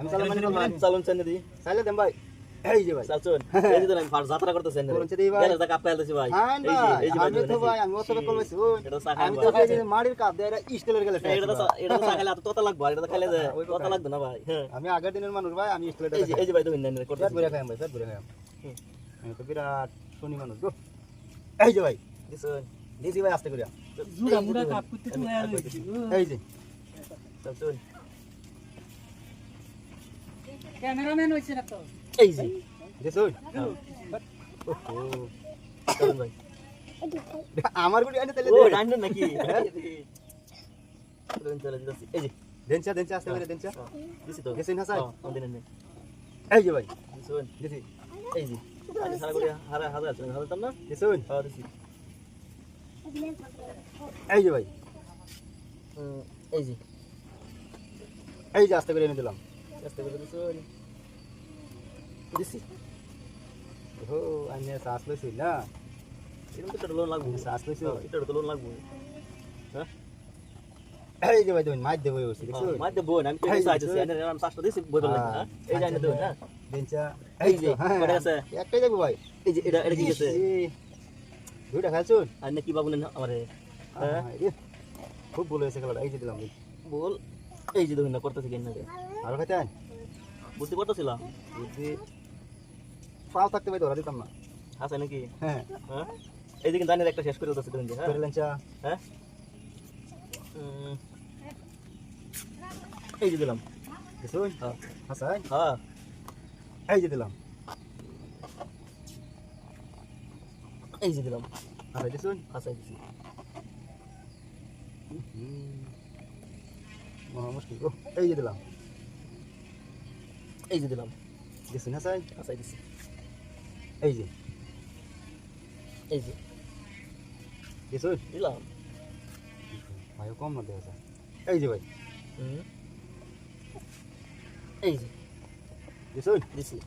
আমি চালান মানে ভাই চালুন চেনে দি চাইলে দেন ভাই এই যে ভাই চালুন এই যে আমি ফার যাত্রা করতেছেন করছে দি ভাই গেলে তা কাপ খাইতেছি ভাই হ্যাঁ এই যে ভাই আমি তো ভাই আমি অত কল হইছি এটা চা খাই আমি তো এই যে মাড়ির কাপ দেয় স্টিলের গেলে এটা তো চা খাইলে তো লাগবে এটা তো খাইলে তো লাগবে না ভাই আমি আগের দিনের মানুষ ভাই আমি স্টিলের এই যে ভাই তুমি নেন করতে পেট ভরে খাই ভাই পেট ভরে খাই আমি তো বিরাট শনি মানুষ গো এই যে ভাই দিছেন দিছি ভাই আস্তে করিয়া জুড়া মুড়া কাপ করতে তুমি এই যে চালুন ক্যামেরাম্যান হইছে না তো এই যে দিছুন ওহো চালুন ভাই আমার গুলি আনে তাহলে ও ডান্ডন নাকি চালুন চলে দিছি এই যে দেনচা আস্তে করে দেনচা দিছি তো গেছিন হাসাই আমাদের নেন এই যে ভাই দিছেন দিছি এই যে আমি সারা করে হারা হাজার আছে হাজার না দিছুন হ্যাঁ দিছি এই যে ভাই এই যে এই যে আস্তে করে এনে দিলাম আস্তে করে দিছেন দিছি ও আনে শ্বাস লইছি না এরকম তো লোন লাগবে শ্বাস লইছি এটা তো লোন লাগবে হ্যাঁ এই যে ভাই তুমি মাইর দেবো ওসি দেখছো মাঝে বোন আমি তো চাইতেছি আমি রাম শাস্ত্র দিছি বদল না এই জানি তো না দেনচা এই যে কটা আছে একটাই যাবো ভাই এই যে এটা কি আছে দুইটা খাইছুন আর না কি বাবু নেন আমারে হ্যাঁ খুব ভুল হয়েছে খেলাটা এই যে দিলাম বল এই যে দেখুন না করতেছি কেন না আরো খাইতেন বুঝতে করতেছিলাম বুদ্ধি পাও থাকতে ভাই ধরা দিতাম না আছে নাকি হ্যাঁ হ্যাঁ এই দিকে জানি একটা শেষ করে দিতেছি দেখুন হ্যাঁ করে লেনচা হ্যাঁ এই যে দিলাম দেখুন হ্যাঁ হাসাই হ্যাঁ এই যে দিলাম এই যে দিলাম হাসাই দেখুন হাসাই দিছি মহা মুশকিল ও এই যে দিলাম এই যে দিলাম দেখুন হাসাই হাসাই দিছি এই যে এই যে দেখুন দিলাম ভাই কম না দেওয়া যায় এই যে ভাই এই যে দেখুন দিছি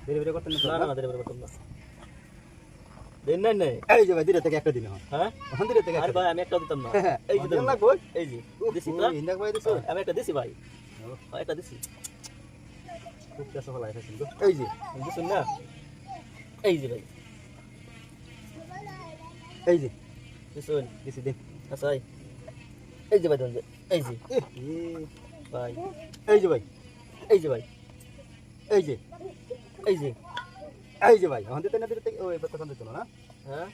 বেরে বেরে করতেন না না দেরে বড় না দেন না নাই এই যে ভাই দিরে থেকে একটা দিন হয় হ্যাঁ এখন দিরে থেকে আরে ভাই আমি একটা দিতাম না এই যে দিন দিলাম লাগবে এই যে দিছি তো ইন্দাক ভাই দেখুন আমি একটা দিছি ভাই একটা দিছি খুব চাষা ফলাই খাইছেন গো এই যে দিছুন না এই যে ভাই এই যে দিছুন দিছি দিন আসাই এই যে ভাই দেন এই যে এ ভাই এই যে ভাই এই যে ভাই এই যে এই যে এই যে ভাই এখন দিতে না দিতে ওই কথা দিতে না হ্যাঁ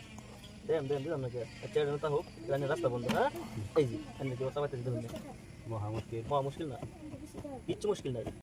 দিলাম নাকি আচ্ছা এটা হোক জানি রাস্তা বন্ধ হ্যাঁ এই যে আমি কি কথা বলতে দিতে মহা মুশকিল মুশকিল না কিচ্ছু মুশকিল নাই